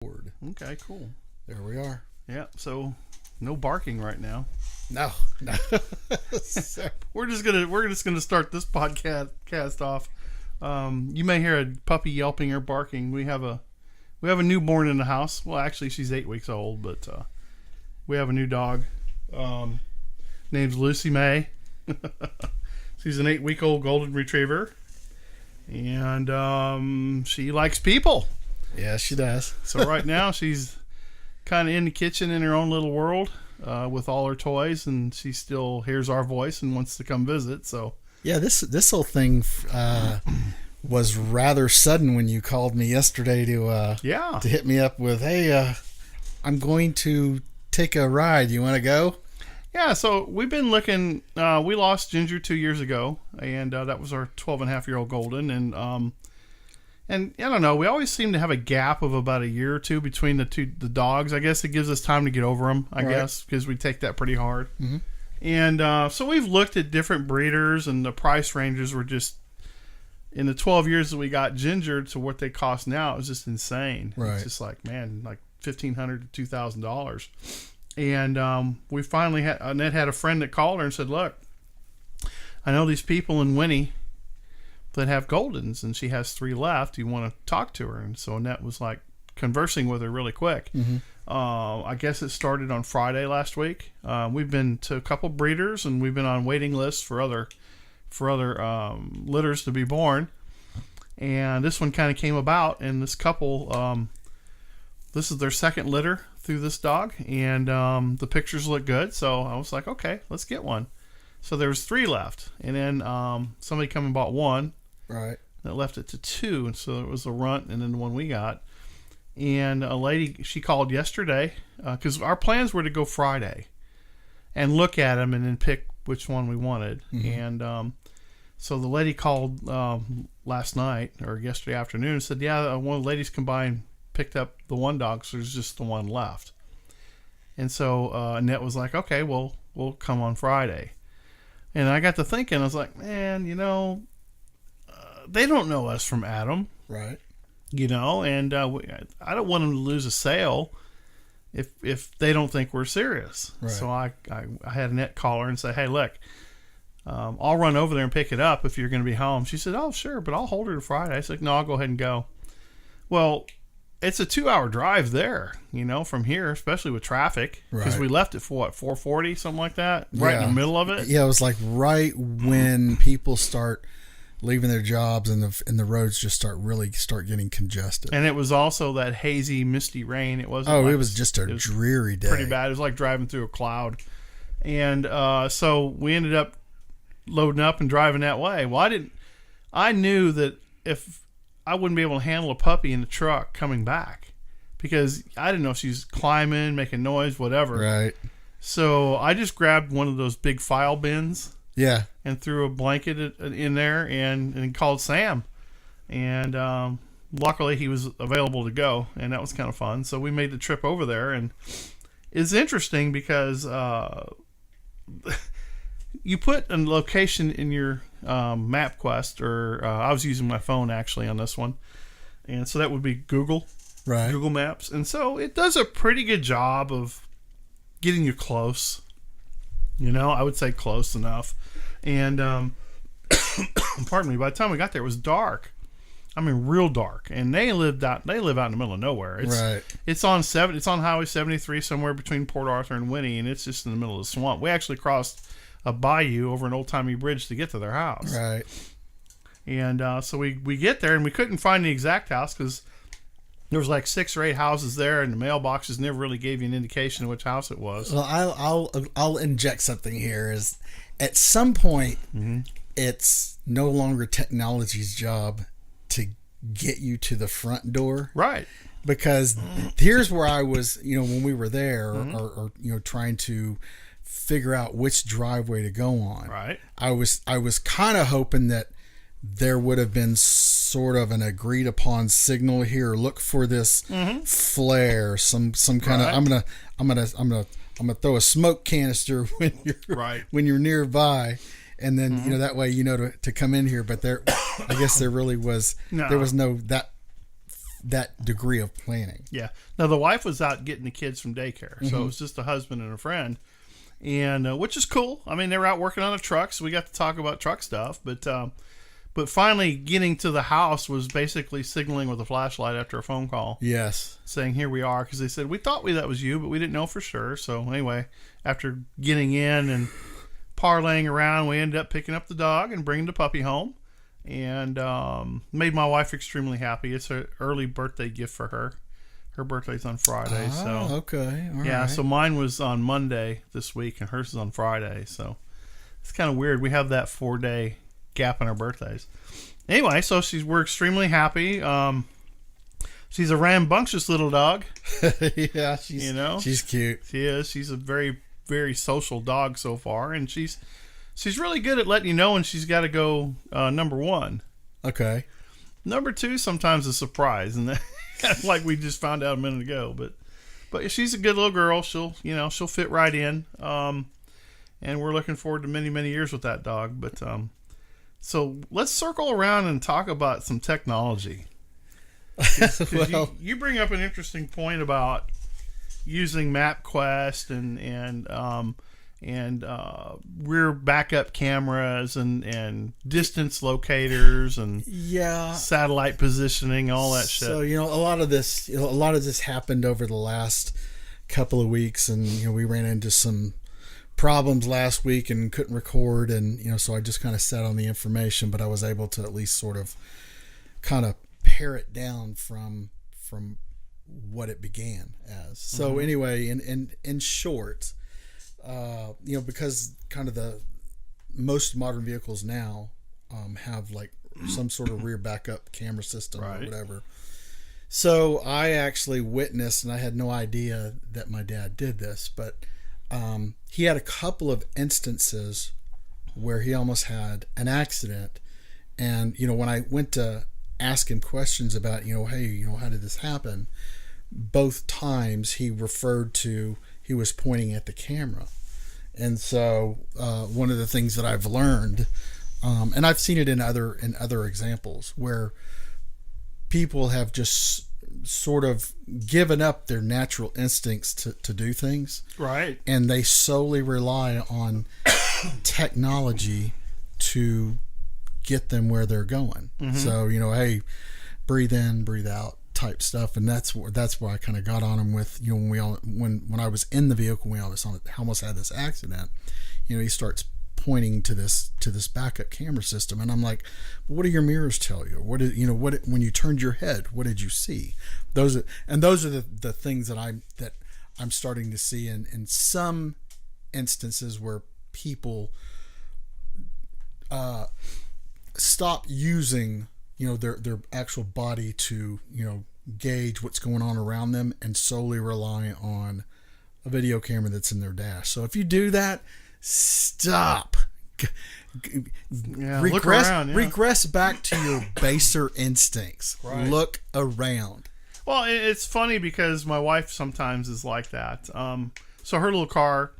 Okay, cool. There we are. Yeah, so no barking right now. No. We're just gonna start this podcast off. You may hear a puppy yelping or barking. We have a newborn in the house. Well, actually, she's 8 weeks old, but we have a new dog. Name's Lucy May. She's an 8-week-old golden retriever, and she likes people. Yeah, she does. So right now she's kind of in the kitchen in her own little world with all her toys, and she still hears our voice and wants to come visit. So yeah, this whole thing was rather sudden when you called me yesterday to hit me up with, hey, I'm going to take a ride. You want to go? Yeah, so we've been looking. We lost Ginger 2 years ago, and that was our 12-and-a-half-year-old golden, and I don't know, we always seem to have a gap of about a year or two between the dogs. I guess it gives us time to get over them, I guess, because we take that pretty hard. Mm-hmm. And so we've looked at different breeders, and the price ranges were just, in the 12 years that we got Ginger to what they cost now, it was just insane. Right. It's just like, man, like $1,500 to $2,000. And we finally had, Annette had a friend that called her and said, look, I know these people in Winney that have Goldens, and she has 3 left. You want to talk to her? And so Annette was like conversing with her really quick. Mm-hmm. I guess it started on Friday last week. We've been to a couple breeders, and we've been on waiting lists for other litters to be born. And this one kind of came about, and this couple, this is their second litter through this dog, and the pictures look good. So I was like, okay, let's get one. So there was 3 left, and then somebody come and bought one. Right. That left it to 2, and so it was a runt, and then the one we got. And a lady, she called yesterday, because our plans were to go Friday and look at them and then pick which one we wanted. Mm-hmm. And so the lady called last night or yesterday afternoon and said, yeah, one of the ladies combined picked up the one dog, so there's just the one left. And so Annette was like, okay, well, we'll come on Friday. And I got to thinking, I was like, man, they don't know us from Adam. Right. And I don't want them to lose a sale if they don't think we're serious. Right. So I had Annette call her and say, hey, look, I'll run over there and pick it up if you're going to be home. She said, oh, sure, but I'll hold her to Friday. I said, no, I'll go ahead and go. Well, it's a 2-hour drive there, from here, especially with traffic, because we left it for 4:40, something like that, right in the middle of it. Yeah, it was like right when people start leaving their jobs and the roads just start getting congested. And it was also that hazy, misty rain. It wasn't. Oh, it was just a dreary day. Pretty bad. It was like driving through a cloud. And so we ended up loading up and driving that way. Well, I knew that if I wouldn't be able to handle a puppy in the truck coming back, because I didn't know if she was climbing, making noise, whatever. Right. So I just grabbed one of those big file bins. Yeah. And threw a blanket in there and called Sam. And luckily he was available to go, and that was kind of fun. So we made the trip over there, and it's interesting because you put a location in your MapQuest, or I was using my phone actually on this one, and so that would be Google, right? Google Maps, and so it does a pretty good job of getting you close. I would say close enough, and pardon me. By the time we got there, it was dark. I mean, real dark, and they live out in the middle of nowhere. It's on Highway 73 somewhere between Port Arthur and Winney, and it's just in the middle of the swamp. We actually crossed a bayou over an old-timey bridge to get to their house. Right. And so we get there, and we couldn't find the exact house because there was like 6 or 8 houses there, and the mailboxes never really gave you an indication of which house it was. Well, I'll inject something here. Is at some point, it's no longer technology's job to get you to the front door, right? Because here's where I was, when we were there, or trying to figure out which driveway to go on. Right. I was kind of hoping that there would have been sort of an agreed upon signal here. Look for this flare, some kind of. I'm gonna throw a smoke canister when you're nearby, and then that way to come in here. But I guess there really was there was no that that degree of planning. Yeah. Now the wife was out getting the kids from daycare, so it was just a husband and a friend, and which is cool. I mean, they were out working on a truck, so we got to talk about truck stuff. But finally getting to the house was basically signaling with a flashlight after a phone call. Yes. Saying, here we are, because they said, we thought that was you, but we didn't know for sure. So anyway, after getting in and parlaying around, we ended up picking up the dog and bringing the puppy home, and made my wife extremely happy. It's an early birthday gift for her. Her birthday's on Friday. Okay. All right. right. So mine was on Monday this week, and hers is on Friday. So it's kind of weird. We have that 4-day gap in our birthdays. Anyway, so we're extremely happy. She's a rambunctious little dog. Yeah, she's cute. She is. She's a very, very social dog so far, and she's really good at letting you know when she's got to go. Number 1. Okay. Number 2, sometimes a surprise, and that, like we just found out a minute ago. But she's a good little girl. She'll fit right in. And we're looking forward to many, many years with that dog. But so let's circle around and talk about some technology. Cause Well, you bring up an interesting point about using MapQuest and rear backup cameras and distance locators and satellite positioning, all that shit. So a lot of this happened over the last couple of weeks, and we ran into some problems last week and couldn't record, and so I just kind of sat on the information, but I was able to at least sort of kind of pare it down from what it began as. So anyway, in short, because kind of the most modern vehicles now have like some sort of rear backup camera system or whatever. So I actually witnessed, and I had no idea that my dad did this, but he had a couple of instances where he almost had an accident. And, when I went to ask him questions about, hey, how did this happen? Both times he was pointing at the camera. And so one of the things that I've learned, and I've seen it in other examples, where people have just sort of given up their natural instincts to do things. Right. And they solely rely on technology to get them where they're going. So, hey, breathe in, breathe out type stuff. And that's where I kind of got on them with, when I was in the vehicle, we almost had this accident, he starts pointing to this backup camera system, and I'm like, what do your mirrors tell you? When you turned your head, what did you see? Those are the things that I'm starting to see in some instances where people stop using their actual body to gauge what's going on around them and solely rely on a video camera that's in their dash. So if you do that, stop. Regress back to your baser instincts. Right. Look around. Well, it's funny because my wife sometimes is like that. So her little car,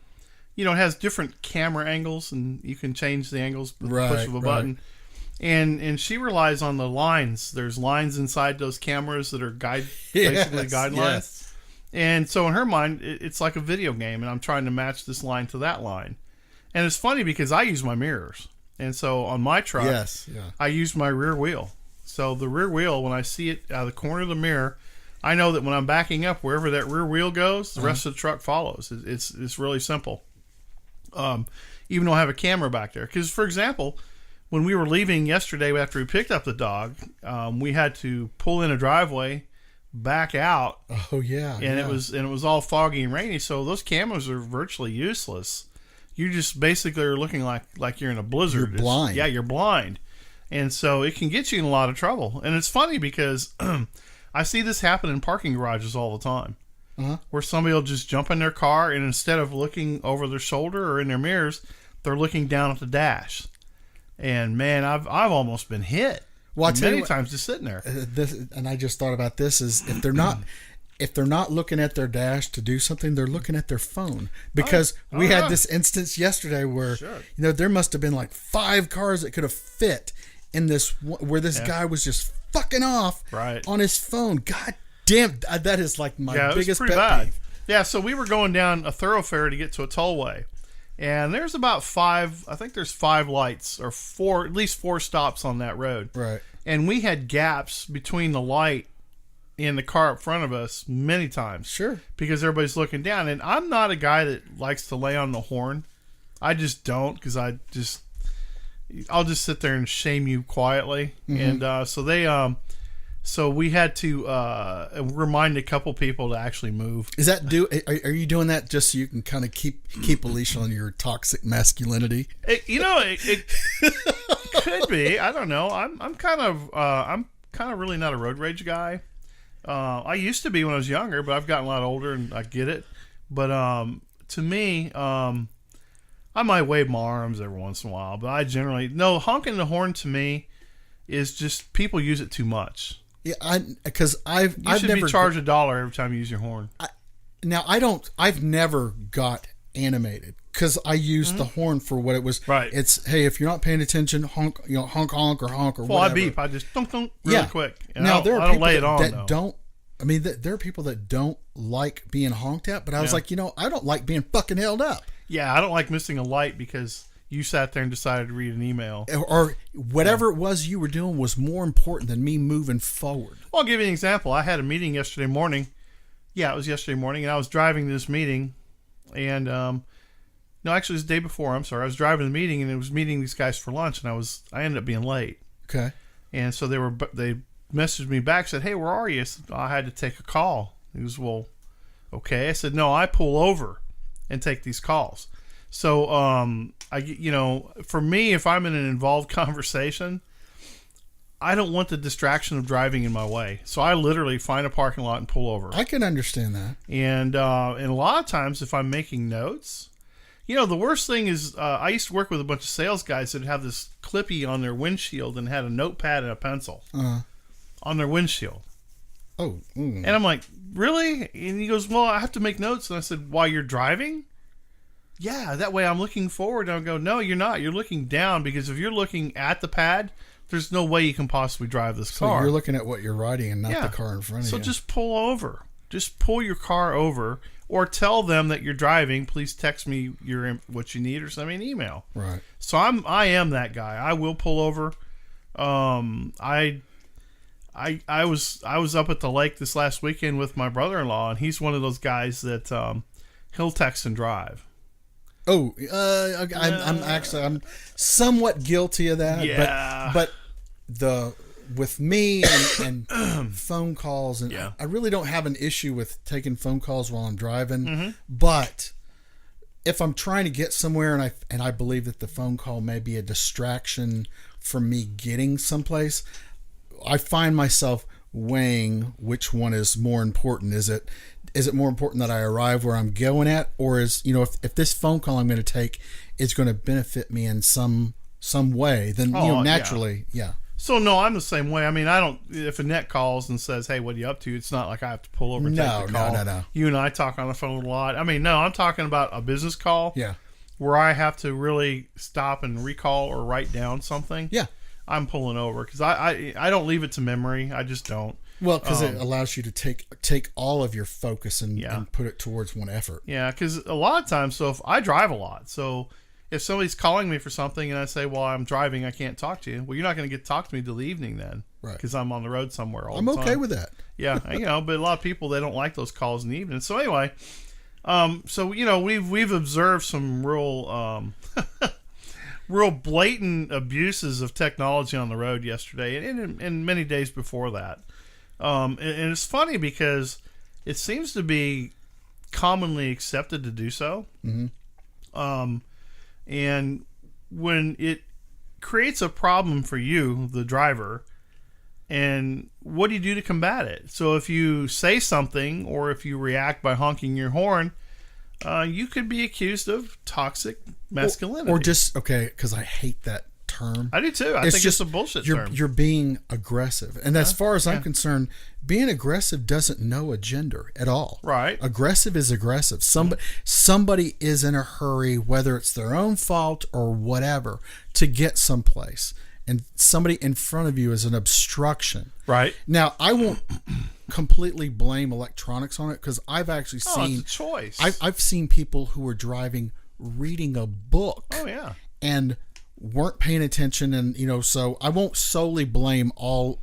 it has different camera angles, and you can change the angles with the push of a button. And she relies on the lines. There's lines inside those cameras that are basically guidelines. Yes. And so in her mind, it's like a video game, and I'm trying to match this line to that line. And it's funny because I use my mirrors. And so on my truck, I use my rear wheel. So the rear wheel, when I see it out of the corner of the mirror, I know that when I'm backing up, wherever that rear wheel goes, the rest of the truck follows. It's really simple. Even though I have a camera back there. Because, for example, when we were leaving yesterday after we picked up the dog, we had to pull in a driveway, back out. Oh, yeah. And it was all foggy and rainy, so those cameras are virtually useless. You just basically are looking like you're in a blizzard. You're blind. You're blind. And so it can get you in a lot of trouble. And it's funny because I see this happen in parking garages all the time. Where somebody will just jump in their car, and instead of looking over their shoulder or in their mirrors, they're looking down at the dash. And man, I've almost been hit. Well, many times just sitting there. And I just thought about this: is if they're not looking at their dash to do something, they're looking at their phone. Because we had this instance yesterday where there must have been like 5 cars that could have fit in this, where this guy was just fucking off on his phone. God damn, that is like my biggest pet peeve. Yeah, so we were going down a thoroughfare to get to a tollway. And there's about 5 lights, or 4, at least 4 stops on that road. Right. And we had gaps between the light and the car up front of us many times. Sure. Because everybody's looking down. And I'm not a guy that likes to lay on the horn. I just don't, because I'll just sit there and shame you quietly. Mm-hmm. And so we had to remind a couple people to actually move. Are you doing that just so you can kind of keep a leash on your toxic masculinity? It could be. I don't know. I'm kind of really not a road rage guy. I used to be when I was younger, but I've gotten a lot older and I get it. But to me, I might wave my arms every once in a while, but I generally honking the horn to me is just people use it too much. Yeah, because I've never be charged $1 every time you use your horn. I've never got animated because I used the horn for what it was. Right. It's, hey, if you're not paying attention, honk, honk or whatever. Well, I beep. I just dunk really quick. And now there are people that don't. I mean, there are people that don't like being honked at, but I was like, I don't like being fucking held up. Yeah, I don't like missing a light because you sat there and decided to read an email. Or whatever it was you were doing was more important than me moving forward. Well, I'll give you an example. I had a meeting yesterday morning. Yeah, it was yesterday morning, and I was driving to this meeting. And, no, actually, it was the day before. I'm sorry. I was driving the meeting, and it was meeting these guys for lunch, and I ended up being late. Okay. And so they messaged me back, said, hey, where are you? I said, I had to take a call. He was, well, okay. I said, no, I pull over and take these calls. So, for me, if I'm in an involved conversation, I don't want the distraction of driving in my way. So I literally find a parking lot and pull over. I can understand that. And a lot of times if I'm making notes, the worst thing is I used to work with a bunch of sales guys that have this clippy on their windshield and had a notepad and a pencil on their windshield. Oh. And I'm like, really? And he goes, well, I have to make notes. And I said, while you're driving? Yeah, that way I'm looking forward. And I'll go, no, you're not. You're looking down, because if you're looking at the pad, there's no way you can possibly drive this car. So you're looking at what you're riding and not the car in front of you. So just pull over. Just pull your car over, or tell them that you're driving. Please text me what you need, or send me an email. Right. So I am that guy. I will pull over. I was up at the lake this last weekend with my brother-in-law, and he's one of those guys that he'll text and drive. Oh, I'm somewhat guilty of that. Yeah. But with me and phone calls, and I really don't have an issue with taking phone calls while I'm driving. Mm-hmm. But if I'm trying to get somewhere and I believe that the phone call may be a distraction from me getting someplace, I find myself weighing which one is more important. Is it more important that I arrive where I'm going at, or is, if this phone call I'm going to take is going to benefit me in some way, then naturally, yeah. So no, I'm the same way. I mean, I don't. If Annette calls and says, "Hey, what are you up to?" It's not like I have to pull over and take the call. No. You and I talk on the phone a lot. I mean, no, I'm talking about a business call. Yeah. Where I have to really stop and recall or write down something. Yeah. I'm pulling over because I don't leave it to memory. I just don't. Well, because it allows you to take all of your focus and put it towards one effort. Yeah, because a lot of times, so if I drive a lot, so if somebody's calling me for something and I say, well, I'm driving, I can't talk to you. Well, you're not going to get to talk to me till the evening then. Right. Because I'm on the road somewhere all the time. I'm okay with that. Yeah, but a lot of people, they don't like those calls in the evening. So anyway, we've observed some real blatant abuses of technology on the road yesterday and many days before that. And it's funny because it seems to be commonly accepted to do so. Mm-hmm. And when it creates a problem for you, the driver, and what do you do to combat it? So if you say something or if you react by honking your horn, you could be accused of toxic masculinity. Or just, because I hate that term. I do too. I think it's a bullshit term. You're being aggressive. And as far as I'm concerned, being aggressive doesn't know a gender at all. Right. Aggressive is aggressive. Somebody is in a hurry, whether it's their own fault or whatever, to get someplace. and somebody in front of you is an obstruction. Right. Now, I won't completely blame electronics on it, because I've actually seen it's a choice. I've seen people who were driving reading a book. Oh yeah. And weren't paying attention, and so I won't solely blame all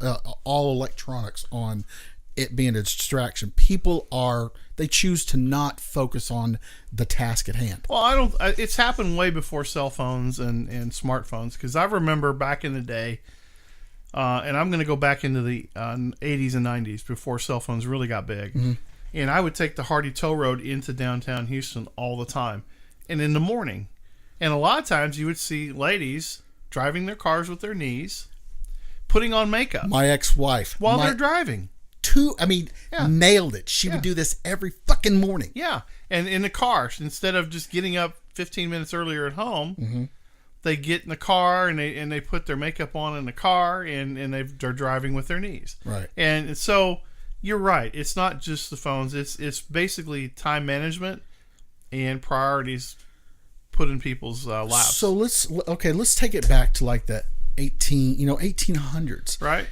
electronics on it being a distraction. People they choose to not focus on the task at hand. Well, it's happened way before cell phones and smartphones, because I remember back in the day, and I'm going to go back into the 80s and 90s before cell phones really got big. Mm-hmm. And I would take the Hardy Tow Road into downtown Houston all the time, and in the morning. And a lot of times you would see ladies driving their cars with their knees, putting on makeup. My ex-wife. While they're driving. Nailed it. She would do this every fucking morning. Yeah. And in the car, instead of just getting up 15 minutes earlier at home, mm-hmm. they get in the car and they put their makeup on in the car, and they're driving with their knees. Right. And so you're right. It's not just the phones. It's basically time management and priorities put in people's laps. So let's take it back to like the 1800s. Right.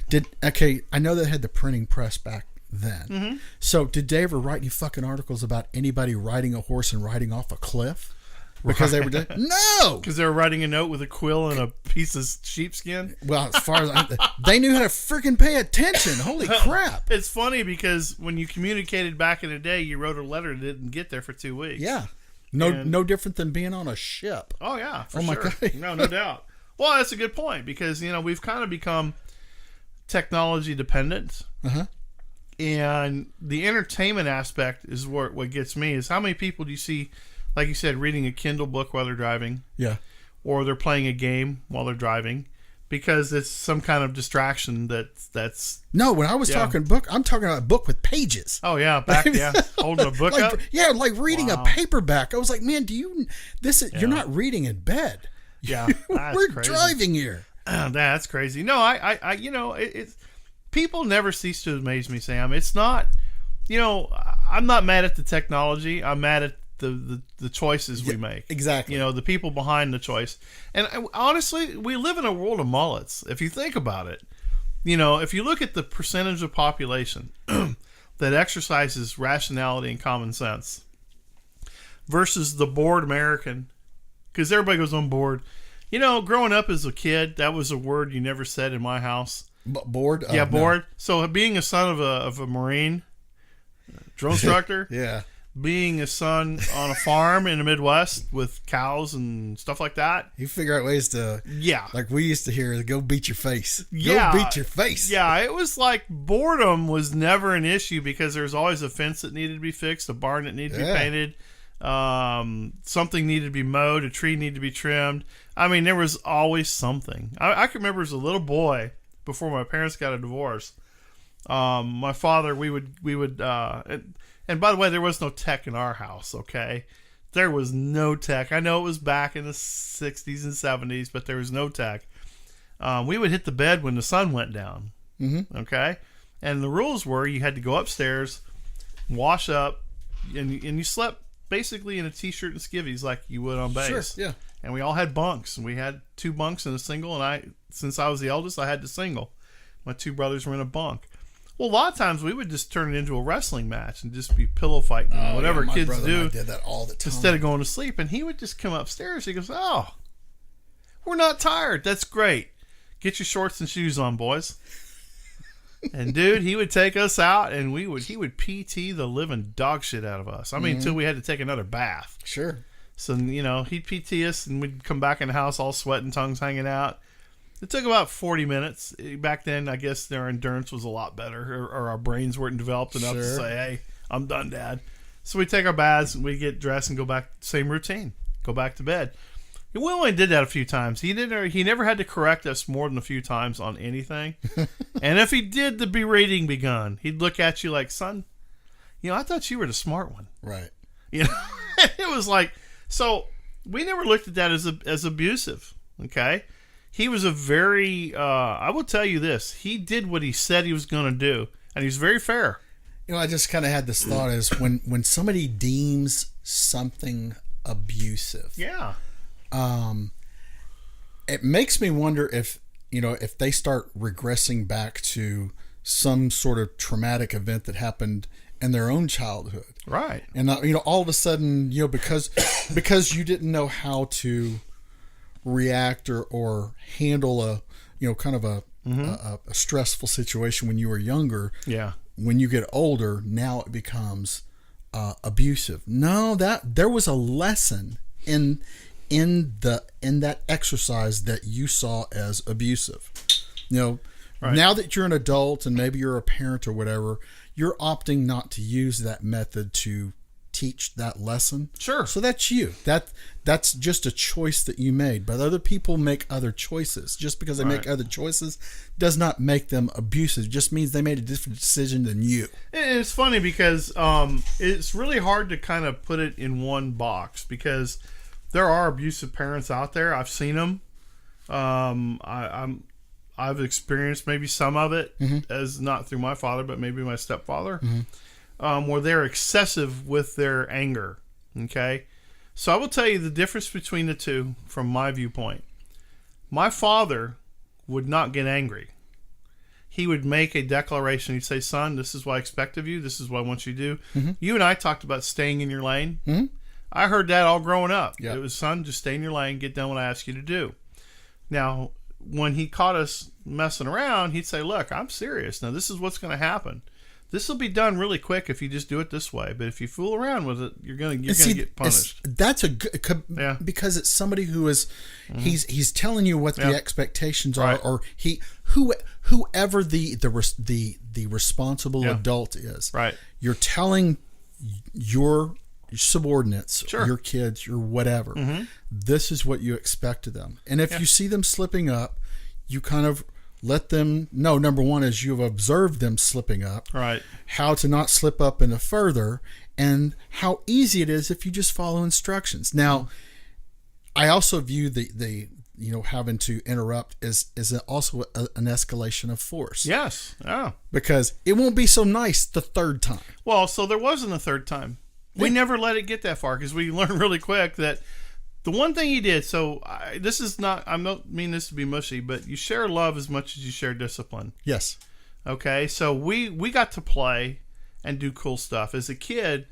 I know they had the printing press back then. Mm-hmm. So did they ever write any fucking articles about anybody riding a horse and riding off a cliff? Because they were dead? No! Because they were writing a note with a quill and a piece of sheepskin? Well, as far as they knew how to freaking pay attention. Holy crap. It's funny because when you communicated back in the day, you wrote a letter that didn't get there for 2 weeks. Yeah. No different than being on a ship. Oh, yeah. For my sure. God. No doubt. Well, that's a good point, because, we've kind of become technology dependent. Uh-huh. And the entertainment aspect is what gets me, is how many people do you see, like you said, reading a Kindle book while they're driving? Yeah. Or they're playing a game while they're driving, because it's some kind of distraction that's... No, when I was talking book, I'm talking about a book with pages. Oh, yeah. Holding a book up? Yeah, like reading a paperback. I was like, man, you're not reading in bed. Yeah, we're crazy. Driving here. That's crazy. No, it's people never cease to amaze me, Sam. It's not, I'm not mad at the technology. I'm mad at the choices we make. Exactly. The people behind the choice. And honestly, we live in a world of mullets. If you think about it, if you look at the percentage of population that exercises rationality and common sense versus the bored American, because everybody goes on board. Growing up as a kid, that was a word you never said in my house. Bored? Yeah, bored. No. So being a son of a Marine, drill instructor, yeah, being a son on a farm in the Midwest with cows and stuff like that. You figure out ways to, like we used to hear, go beat your face. Yeah. Go beat your face. Yeah, it was like boredom was never an issue, because there's always a fence that needed to be fixed, a barn that needed to be painted. Something needed to be mowed, a tree needed to be trimmed. I mean, there was always something. I can remember as a little boy, before my parents got a divorce, my father, we would and by the way, there was no tech in our house, okay? There was no tech. I know it was back in the 60s and 70s, but there was no tech. We would hit the bed when the sun went down, okay? And the rules were you had to go upstairs, wash up, and you slept basically in a t-shirt and skivvies like you would on base. Sure, yeah. And we all had bunks, and we had 2 bunks and a single, and since I was the eldest, I had the single. My 2 brothers were in a bunk. Well, a lot of times we would just turn it into a wrestling match and just be pillow fighting, whatever kids do. I did that all the time. Instead of going to sleep, and he would just come upstairs. He goes, "Oh, we're not tired. That's great. Get your shorts and shoes on, boys." And dude, he would take us out, and he would PT the living dog shit out of us. I mean, until we had to take another bath. Sure. So he'd PT us, and we'd come back in the house all sweating, tongues hanging out. It took about 40 minutes. Back then, I guess their endurance was a lot better, or our brains weren't developed enough to say, "Hey, I'm done, Dad." So we take our baths, and we get dressed and go back, same routine, go back to bed. We only did that a few times. He never had to correct us more than a few times on anything. And if he did, the berating begun. He'd look at you like, "Son, I thought you were the smart one." Right. It was like, so we never looked at that as abusive. Okay. He was a very, I will tell you this, he did what he said he was going to do, and he was very fair. I just kind of had this thought is when somebody deems something abusive. Yeah. It makes me wonder if, if they start regressing back to some sort of traumatic event that happened in their own childhood. Right. And, all of a sudden, because you didn't know how to react or handle a stressful situation when you were younger. Yeah. When you get older, now it becomes abusive. No, that there was a lesson in that exercise that you saw as abusive. Right. Now that you're an adult and maybe you're a parent or whatever, you're opting not to use that method to teach that lesson. Sure. So that's you. That's just a choice that you made. But other people make other choices. Just because they make other choices does not make them abusive. It just means they made a different decision than you. It's funny because it's really hard to kind of put it in one box because there are abusive parents out there. I've seen them. I've experienced maybe some of it as not through my father, but maybe my stepfather, where they're excessive with their anger. Okay. So I will tell you the difference between the two from my viewpoint. My father would not get angry. He would make a declaration. He'd say, son, this is what I expect of you. This is what I want you to do. You and I talked about staying in your lane. I heard that all growing up. It was, son, just stay in your lane, get done what I ask you to do. Now, when he caught us messing around, he'd say, look, I'm serious. Now, this is what's going to happen. This will be done really quick if you just do it this way. But if you fool around with it, you're going to get punished. That's a good, because it's somebody who is, he's telling you what the expectations are, or whoever the responsible adult is. Right. You're telling your subordinates, your kids, your whatever, this is what you expect of them. And if you see them slipping up, you kind of let them know, number one, is you've observed them slipping up, right? How to not slip up any further, and how easy it is if you just follow instructions. Now, I also view the having to interrupt is also an escalation of force. Yes. Yeah. Because it won't be so nice the third time. Well, so there wasn't a third time. We never let it get that far because we learned really quick that the one thing he did. So I don't mean this to be mushy, but you share love as much as you share discipline. Yes. Okay. So we got to play and do cool stuff as a kid.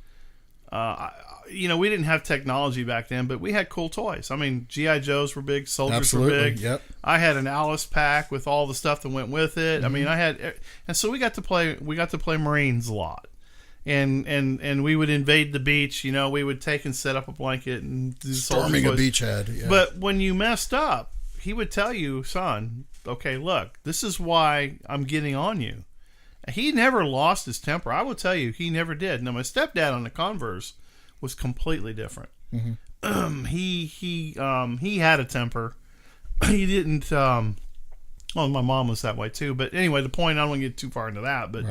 We didn't have technology back then, but we had cool toys. I mean, G.I. Joes were big, soldiers were big. Yep. I had an Alice pack with all the stuff that went with it. I mean, and so we got to play Marines a lot. And we would invade the beach. We would take and set up a blanket and do storming a beachhead. Yeah. But when you messed up, he would tell you, son, okay, look, this is why I'm getting on you. He never lost his temper. I will tell you, he never did. Now, my stepdad on the Converse was completely different. He had a temper. He didn't. Well, my mom was that way too. But anyway, the point, I don't want to get too far into that. But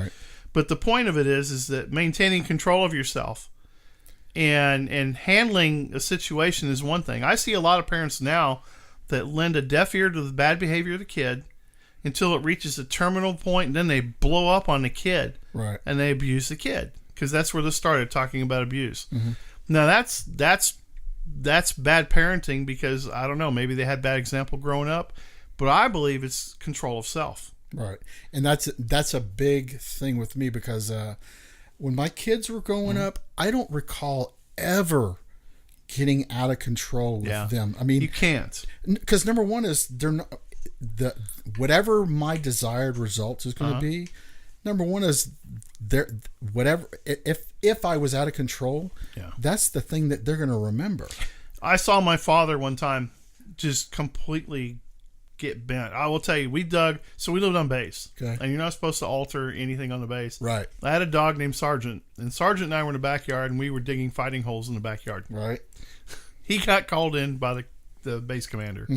But the point of it is that maintaining control of yourself and handling a situation is one thing. I see a lot of parents now that lend a deaf ear to the bad behavior of the kid until it reaches a terminal point, and then they blow up on the kid, and they abuse the kid, because that's where this started, talking about abuse. Now that's bad parenting, because I don't know, maybe they had bad example growing up, but I believe it's control of self. Right. And that's a big thing with me, because when my kids were growing up, I don't recall ever getting out of control with them. I mean, you can't, because number one is they're not, whatever my desired result is going to be. Number one is whatever. If I was out of control, that's the thing that they're going to remember. I saw my father one time just completely get bent. I will tell you, we lived on base, and you're not supposed to alter anything on the base. Right. I had a dog named Sergeant, and Sergeant and I were in the backyard, and we were digging fighting holes in the backyard. Right. He got called in by the base commander,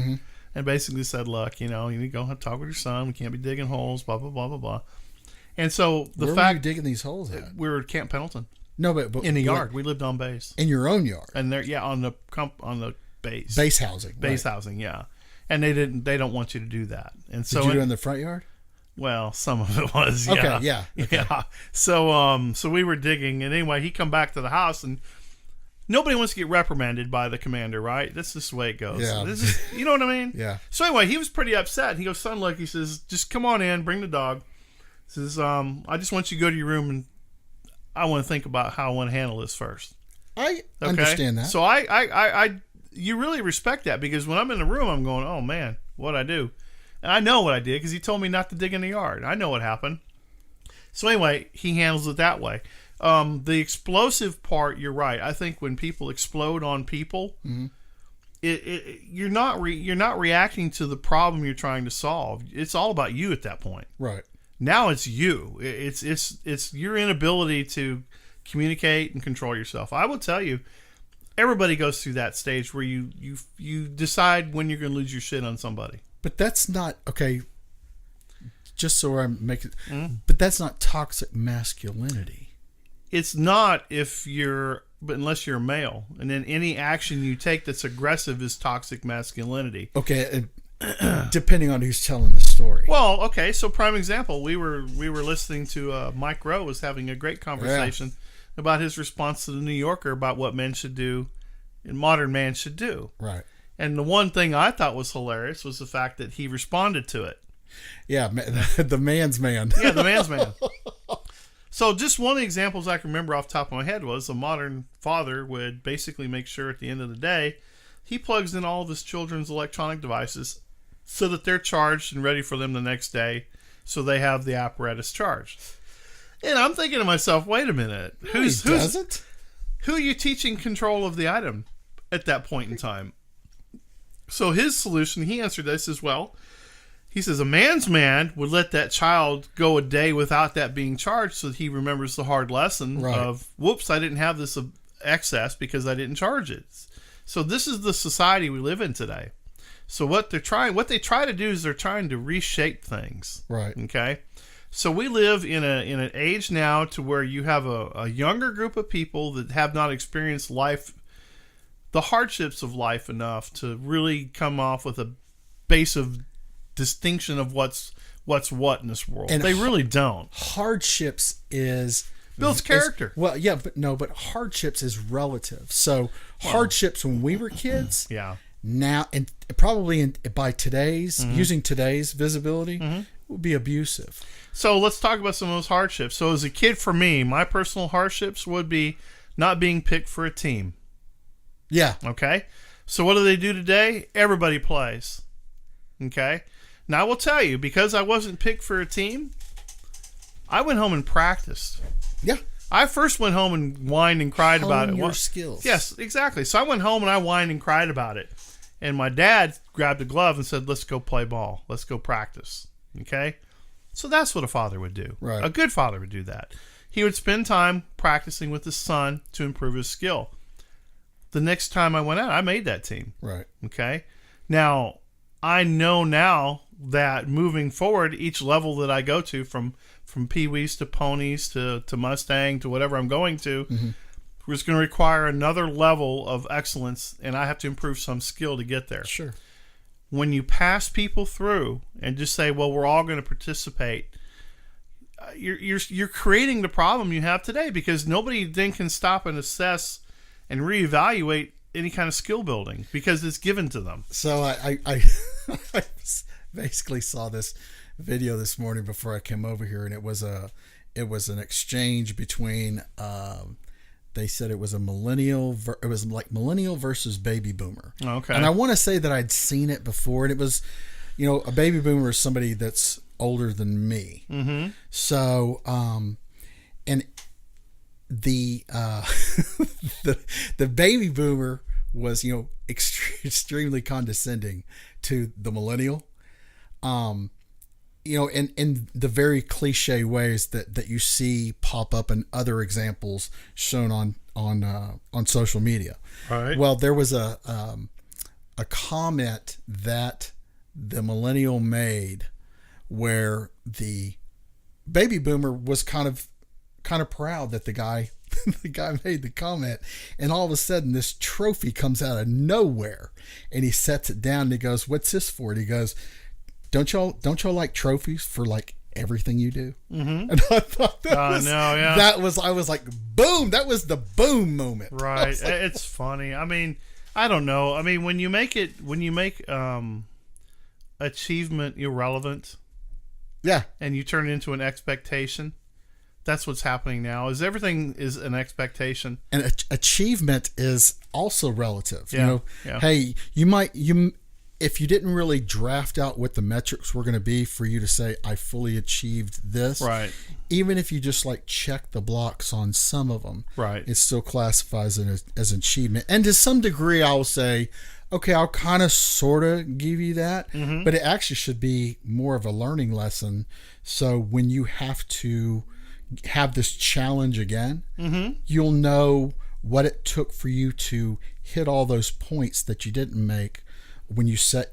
and basically said, "Look, you need to go and talk with your son. We can't be digging holes. Blah blah blah blah blah." And so where were you digging these holes at? We were at Camp Pendleton. No, but in the yard. We lived on base. In your own yard. And there, on the base. Base housing. Base housing, yeah. And they don't want you to do that. And so did you do it in the front yard? Well, some of it was, yeah. Okay, yeah. Okay. Yeah. So we were digging, and anyway, he come back to the house, and nobody wants to get reprimanded by the commander, right? That's just the way it goes. Yeah. You know what I mean? Yeah. So anyway, he was pretty upset. He goes, son, look, he says, just come on in, bring the dog. He says, I just want you to go to your room and I want to think about how I want to handle this first. I understand that. So you really respect that, because when I'm in the room, I'm going, oh man, what'd I do? And I know what I did because he told me not to dig in the yard. I know what happened. So anyway, he handles it that way. The explosive part, you're right. I think when people explode on people, you're not reacting to the problem you're trying to solve. It's all about you at that point. Right. Now it's you. It's your inability to communicate and control yourself. I will tell you, everybody goes through that stage where you decide when you're going to lose your shit on somebody. But that's not okay. Just so I make it, but that's not toxic masculinity. It's not unless you're a male, and then any action you take that's aggressive is toxic masculinity. Okay, depending on who's telling the story. Well, okay. So prime example, we were listening to Mike Rowe was having a great conversation about his response to the New Yorker about what men should do and modern man should do. Right. And the one thing I thought was hilarious was the fact that he responded to it. Yeah, the man's man. Yeah, the man's man. So just one of the examples I can remember off the top of my head was a modern father would basically make sure at the end of the day he plugs in all of his children's electronic devices so that they're charged and ready for them the next day, so they have the apparatus charged. And I'm thinking to myself, wait a minute. Who are you teaching control of the item at that point in time? So his solution, he answered this as well. He says a man's man would let that child go a day without that being charged so that he remembers the hard lesson of, whoops, I didn't have this excess because I didn't charge it. So this is the society we live in today. So what they try to do is they're trying to reshape things. Right. Okay. So we live in an age now to where you have a younger group of people that have not experienced life, the hardships of life enough to really come off with a base of distinction of what's what in this world. And they really don't. Hardships builds character. But hardships is relative. So hardships when we were kids, now and probably by today's using today's visibility would be abusive. So let's talk about some of those hardships. So as a kid, for me, my personal hardships would be not being picked for a team. Yeah. Okay. So what do they do today? Everybody plays. Okay. Now I will tell you, because I wasn't picked for a team, I went home and practiced. Yeah. I first went home and whined and cried about it. Your skills. Yes, exactly. So I went home and I whined and cried about it. And my dad grabbed a glove and said, let's go play ball. Let's go practice. Okay? So that's what a father would do. Right. A good father would do that. He would spend time practicing with his son to improve his skill. The next time I went out, I made that team. Right. Okay? Now, I know now that moving forward, each level that I go to, from Pee-wees to ponies to Mustang to whatever I'm going to, is going to require another level of excellence, and I have to improve some skill to get there. Sure. When you pass people through and just say, well, we're all going to participate, you're creating the problem you have today, because nobody then can stop and assess and reevaluate any kind of skill building because it's given to them. So I basically saw this video this morning before I came over here, and it was an exchange between they said it was a millennial versus baby boomer. Okay. And I want to say that I'd seen it before, and it was, a baby boomer is somebody that's older than me. Mm-hmm. So and the the baby boomer was extremely condescending to the millennial, in the very cliche ways that you see pop up in other examples shown on social media. All right. Well, there was a comment that the millennial made where the baby boomer was kind of proud that the guy made the comment, and all of a sudden this trophy comes out of nowhere, and he sets it down and he goes, "What's this for?" And he goes, Don't y'all like trophies for like everything you do. And I thought that was I was like, boom, that was the boom moment. Right. Like, It's funny. I mean, I don't know. I mean, when you make achievement irrelevant, and you turn it into an expectation, that's what's happening now. Is everything is an expectation, and achievement is also relative. Hey, if you didn't really draft out what the metrics were going to be for you to say, I fully achieved this, right? Even if you just like check the blocks on some of them, right, it still classifies it as an achievement. And to some degree, I'll say, okay, I'll kind of sort of give you that, but it actually should be more of a learning lesson. So when you have to have this challenge again, you'll know what it took for you to hit all those points that you didn't make when you set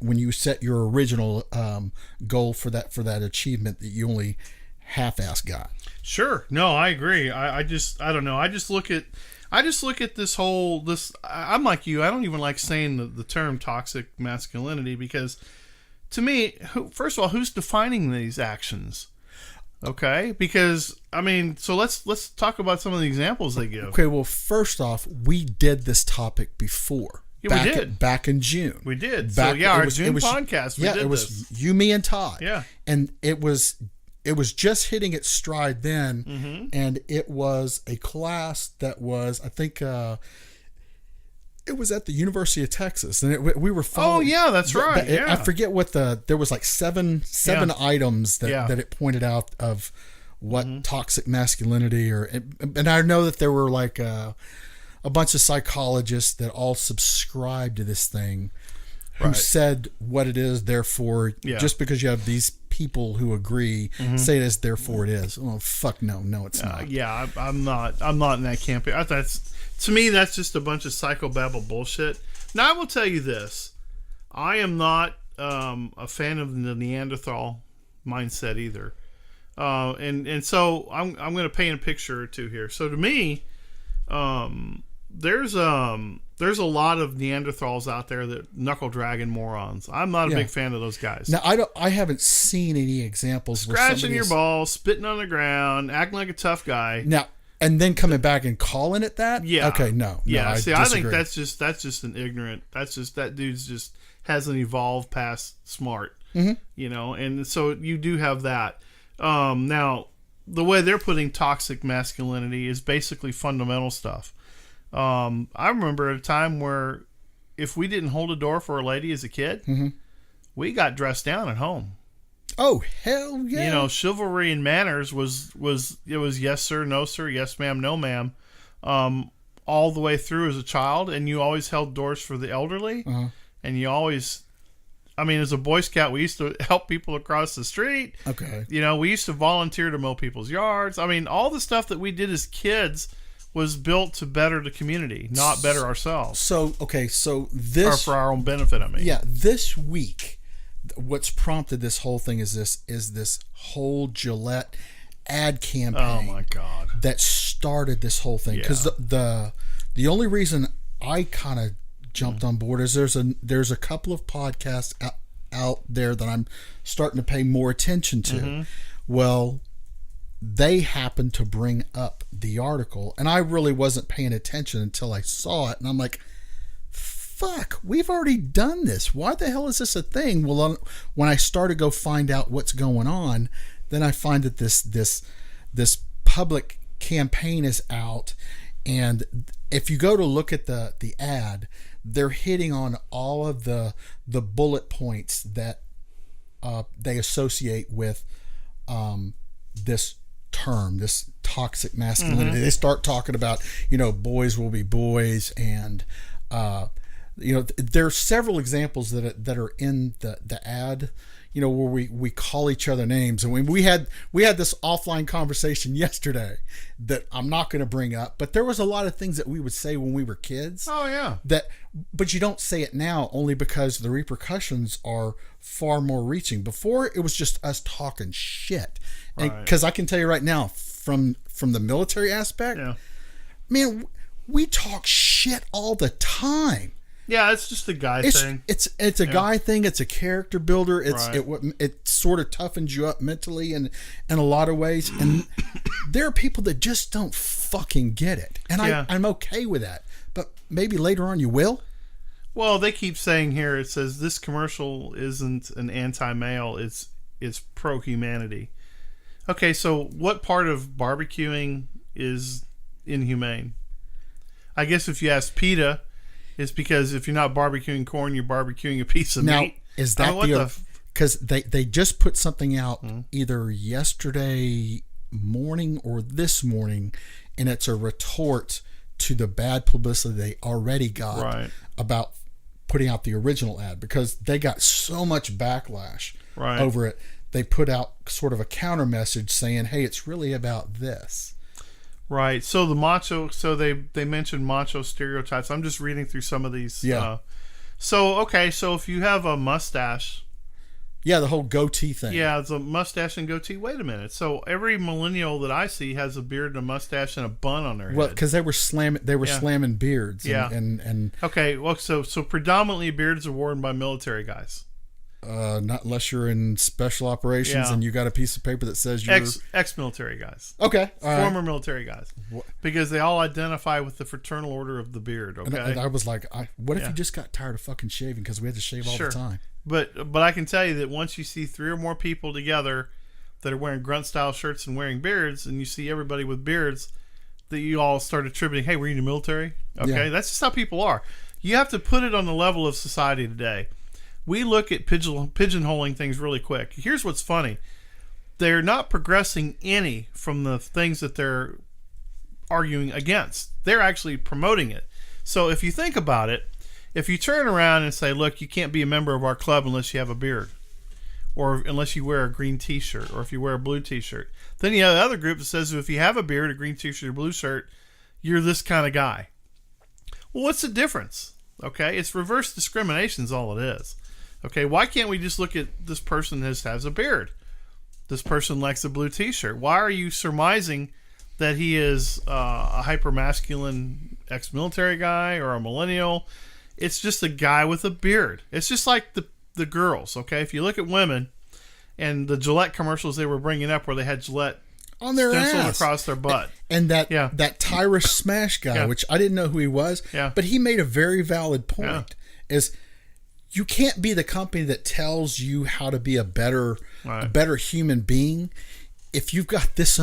your original goal for that achievement that you only half-ass got. Sure. No, I agree. I don't know. I just look at this whole I'm like you. I don't even like saying the term toxic masculinity, because to me, first of all, who's defining these actions? Okay, because I mean, so let's talk about some of the examples they give. Okay, well, first off, we did this topic before. Yeah, we did. Back in June. We did. Our June podcast. It was you, me, and Todd. Yeah. And it was just hitting its stride then, and it was a class that was, I think, it was at the University of Texas, and we were following. Oh yeah, that's right. I forget what there was like seven items that it pointed out of what toxic masculinity and I know that there were like a bunch of psychologists that all subscribed to this thing, who said what it is. Therefore, just because you have these people who agree, say it is. Therefore, it is. Oh fuck no, it's not. Yeah, I'm not in that camp. To me, that's just a bunch of psychobabble bullshit. Now, I will tell you this: I am not a fan of the Neanderthal mindset either, and so I'm going to paint a picture or two here. So to me, there's a lot of Neanderthals out there that knuckle dragging morons. I'm not a big fan of those guys. Now I haven't seen any examples scratching your balls, spitting on the ground, acting like a tough guy. Now. And then coming back and calling it that? Yeah. Okay, no. Yeah, I think that's just an ignorant. That dude's just hasn't evolved past smart. And so you do have that. Now, the way they're putting toxic masculinity is basically fundamental stuff. I remember a time where if we didn't hold a door for a lady as a kid, we got dressed down at home. Oh, hell yeah. Chivalry and manners was yes sir, no sir, yes ma'am, no ma'am, all the way through as a child, and you always held doors for the elderly, and you always, as a Boy Scout, we used to help people across the street. Okay. We used to volunteer to mow people's yards. All the stuff that we did as kids was built to better the community, not better ourselves. So this... Or for our own benefit, Yeah, this week... What's prompted this whole thing is this whole Gillette ad campaign. Oh my God! That started this whole thing, because the only reason I kind of jumped on board is there's a couple of podcasts out there that I'm starting to pay more attention to. Well, they happened to bring up the article, and I really wasn't paying attention until I saw it, and I'm like, fuck, we've already done this. Why the hell is this a thing? Well, when I start to go find out what's going on, then I find that this public campaign is out, and if you go to look at the ad, they're hitting on all of the bullet points that they associate with this term, this toxic masculinity. They start talking about, boys will be boys, and there are several examples that are in the ad, where we call each other names. And when we had this offline conversation yesterday that I'm not going to bring up, but there was a lot of things that we would say when we were kids. Oh yeah. But you don't say it now, only because the repercussions are far more reaching. Before, it was just us talking shit. And because I can tell you right now, from the military aspect, man, we talk shit all the time. Yeah, it's just a guy thing. It's a guy thing. It's a character builder. It sort of toughens you up mentally in a lot of ways. And there are people that just don't fucking get it. And I'm okay with that. But maybe later on you will. Well, they keep saying here, it says this commercial isn't an anti-male. It's pro-humanity. Okay, so what part of barbecuing is inhumane? I guess if you ask PETA, it's because if you're not barbecuing corn, you're barbecuing a piece of meat. Is that because they just put something out either yesterday morning or this morning, and it's a retort to the bad publicity they already got about putting out the original ad, because they got so much backlash over it. They put out sort of a counter message saying, hey, it's really about this. Right. So the macho, so they mentioned macho stereotypes. I'm just reading through some of these. Yeah. So if you have a mustache. Yeah, the whole goatee thing. Yeah, it's a mustache and goatee. Wait a minute. So every millennial that I see has a beard and a mustache and a bun on their head. Well, because they were slamming beards. And okay. Well, so predominantly beards are worn by military guys. Not unless you're in special operations and you got a piece of paper that says you're ex-military guys. Okay, former military guys, because they all identify with the fraternal order of the beard. Okay, and I was like, what if you just got tired of fucking shaving because we had to shave all the time? But I can tell you that once you see 3 or more people together that are wearing grunt style shirts and wearing beards, and you see everybody with beards, that you all start attributing, hey, were you in the military? Okay, that's just how people are. You have to put it on the level of society today. We look at pigeonholing things really quick. Here's what's funny. They're not progressing any from the things that they're arguing against. They're actually promoting it. So if you think about it, if you turn around and say, look, you can't be a member of our club unless you have a beard, or unless you wear a green t-shirt, or if you wear a blue t-shirt, then you have the other group that says if you have a beard, a green t-shirt, or a blue shirt, you're this kind of guy. Well, what's the difference? Okay, it's reverse discrimination is all it is. Okay, why can't we just look at this person has a beard? This person likes a blue t-shirt. Why are you surmising that he is a hyper-masculine ex-military guy or a millennial? It's just a guy with a beard. It's just like the girls, okay? If you look at women and the Gillette commercials they were bringing up where they had Gillette on their stenciled ass across their butt. And that Tyrish Smash guy, which I didn't know who he was, but he made a very valid point, is you can't be the company that tells you how to be a better human being if you've got this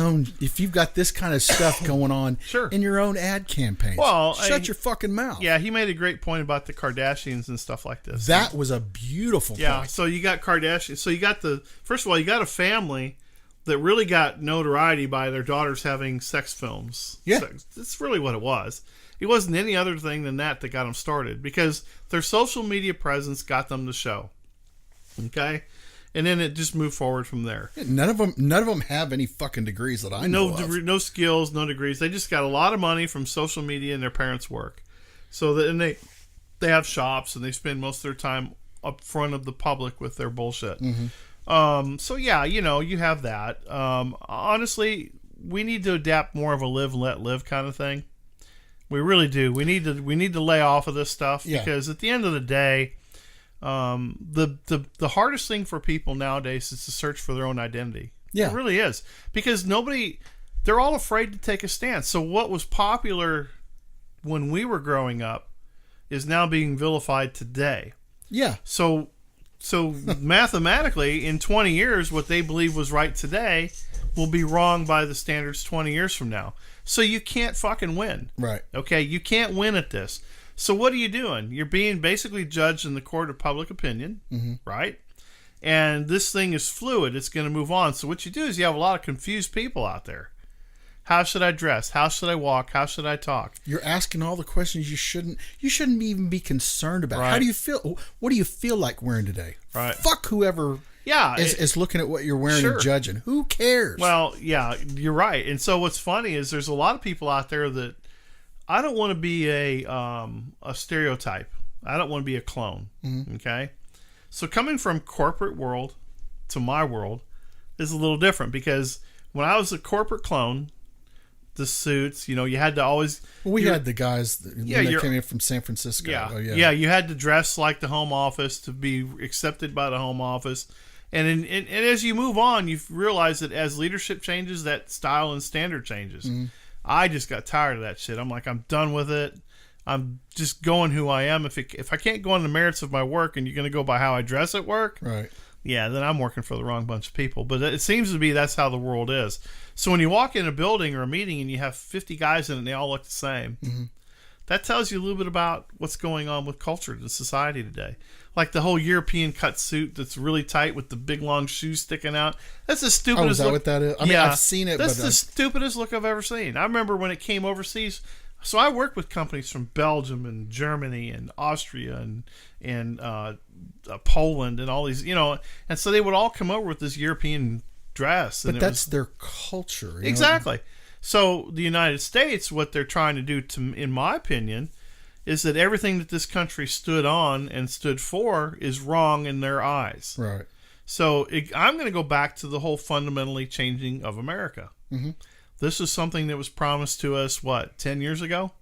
kind of stuff going on in your own ad campaigns. Well, shut your fucking mouth. Yeah, he made a great point about the Kardashians and stuff like this. That was a beautiful point. Yeah, so you got Kardashians. So you got first of all, you got a family that really got notoriety by their daughters having sex films. Yeah. That's really what it was. It wasn't any other thing than that got them started, because their social media presence got them the show. Okay? And then it just moved forward from there. None of them have any fucking degrees that I know of. No skills, no degrees. They just got a lot of money from social media and their parents' work. So that, and they have shops and they spend most of their time up front of the public with their bullshit. Mm-hmm. So yeah, you have that. Honestly, we need to adapt more of a live and let live kind of thing. We really do. We need to lay off of this stuff, because at the end of the day, the hardest thing for people nowadays is to search for their own identity. Yeah. It really is, because they're all afraid to take a stance. So what was popular when we were growing up is now being vilified today. Yeah. So mathematically, in 20 years, what they believe was right today will be wrong by the standards 20 years from now. So you can't fucking win. Right. Okay? You can't win at this. So what are you doing? You're being basically judged in the court of public opinion, right? And this thing is fluid. It's going to move on. So what you do is you have a lot of confused people out there. How should I dress? How should I walk? How should I talk? You're asking all the questions you shouldn't even be concerned about. Right. How do you feel? What do you feel like wearing today? Right. Fuck whoever is looking at what you're wearing and judging. Who cares? Well, yeah, you're right. And so what's funny is there's a lot of people out there that I don't want to be a stereotype. I don't want to be a clone. Mm-hmm. Okay? So coming from corporate world to my world is a little different, because when I was a corporate clone, the suits. You know, you had to always. Well, we had the guys when they came in from San Francisco. Yeah, oh, yeah. You had to dress like the home office to be accepted by the home office. And as you move on, you realize that as leadership changes, that style and standard changes. Mm-hmm. I just got tired of that shit. I'm like, I'm done with it. I'm just going who I am. If I can't go on the merits of my work and you're going to go by how I dress at work, right? Yeah, then I'm working for the wrong bunch of people. But it seems to be that's how the world is. So when you walk in a building or a meeting and you have 50 guys in it and they all look the same, mm-hmm. that tells you a little bit about what's going on with culture in society today. Like the whole European cut suit that's really tight with the big long shoes sticking out. That's the stupidest look. Oh, is that look. what that is? I mean, I've seen it. That's the stupidest look I've ever seen. I remember when it came overseas. So I worked with companies from Belgium and Germany and Austria and Poland and all these, you know, and so they would all come over with this European dress. But that's their culture. Exactly. Know? So the United States, what they're trying to do, in my opinion, is that everything that this country stood on and stood for is wrong in their eyes. Right. So I'm going to go back to the whole fundamentally changing of America. Mm-hmm. This is something that was promised to us, 10 years ago?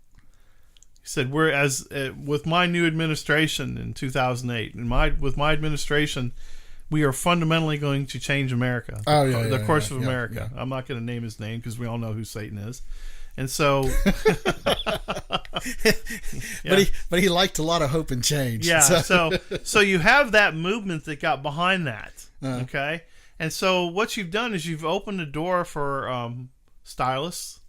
He said, with my new administration in 2008, with my administration, we are fundamentally going to change America. The course of America. Yeah. I'm not going to name his name because we all know who Satan is. And so... yeah. But he liked a lot of hope and change. Yeah, so you have that movement that got behind that, okay? And so what you've done is you've opened the door for... stylists.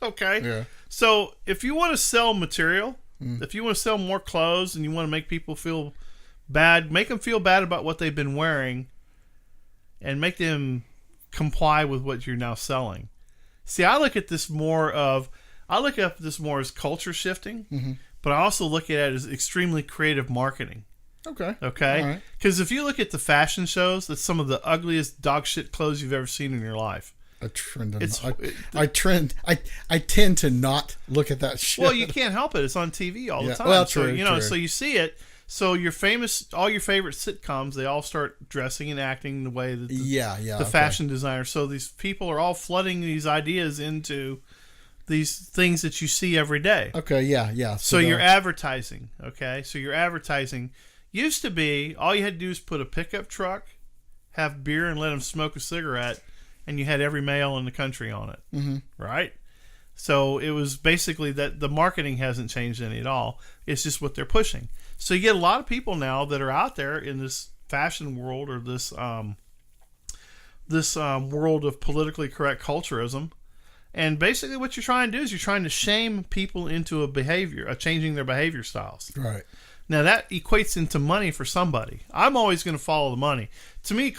Okay. Yeah. So if you want to sell material, if you want to sell more clothes and you want to make people feel bad, make them feel bad about what they've been wearing and make them comply with what you're now selling. See, I look at this more as culture shifting, but I also look at it as extremely creative marketing. Okay. Okay. Because if you look at the fashion shows, that's some of the ugliest dog shit clothes you've ever seen in your life. I tend to not look at that shit. Well, you can't help it. It's on TV all the time. Well, true, true. So you see it. So all your favorite sitcoms, they all start dressing and acting the way that the fashion designers. So these people are all flooding these ideas into these things that you see every day. Okay, yeah. So you're advertising, okay? So your advertising used to be all you had to do is put a pickup truck, have beer, and let them smoke a cigarette, and you had every male in the country on it, right? So it was basically that the marketing hasn't changed any at all. It's just what they're pushing. So you get a lot of people now that are out there in this fashion world or this world of politically correct culturism. And basically what you're trying to do is you're trying to shame people into changing their behavior styles. Right. Now that equates into money for somebody. I'm always going to follow the money. To me,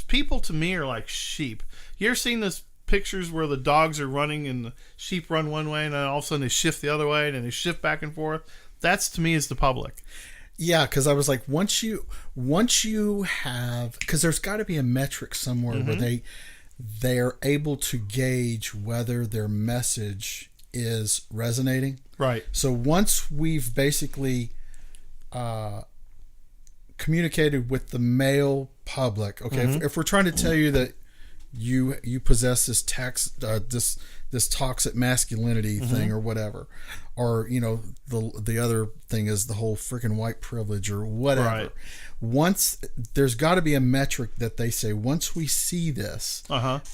people to me are like sheep. You ever seen those pictures where the dogs are running and the sheep run one way and then all of a sudden they shift the other way and then they shift back and forth? That's to me is the public. Yeah, because I was like, once you have, because there's got to be a metric somewhere where they're able to gauge whether their message is resonating. Right. So once we've basically communicated with the male public, okay, if we're trying to tell you that you possess this this toxic masculinity thing or whatever, or the other thing is the whole freaking white privilege or whatever. Right. Once there's got to be a metric that they say once we see this,